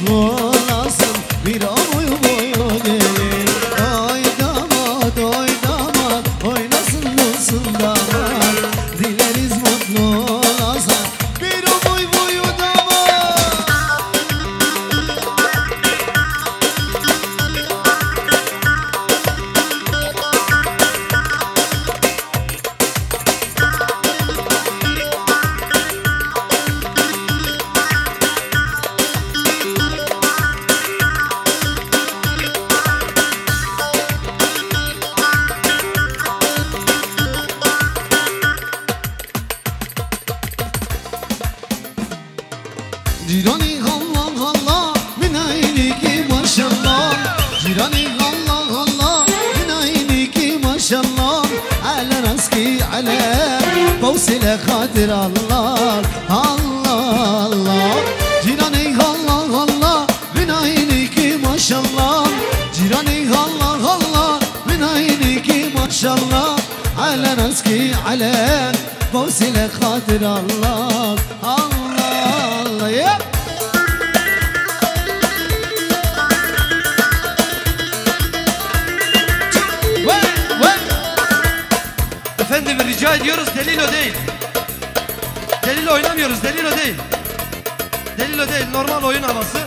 mutlu olasın, bir ömür boyu gelin. Oy damat, oynasın bulsun damat. Dileriz mutlu olasın, bir ömür boyu damat. Cirani Allah Allah min ayniki maşallah. Cirani Allah Allah min ayniki maşallah. Ala raski ala fawsile khatir Allah Allah Allah. Cirani Allah Allah min ayniki maşallah. Cirani Allah Allah min ayniki maşallah. Ala raski ala fawsile khatir Allah Allah ya. Efendim rica ediyoruz, Delilo değil. Delilo oynamıyoruz, Delilo değil. Delilo değil, normal oyun havası.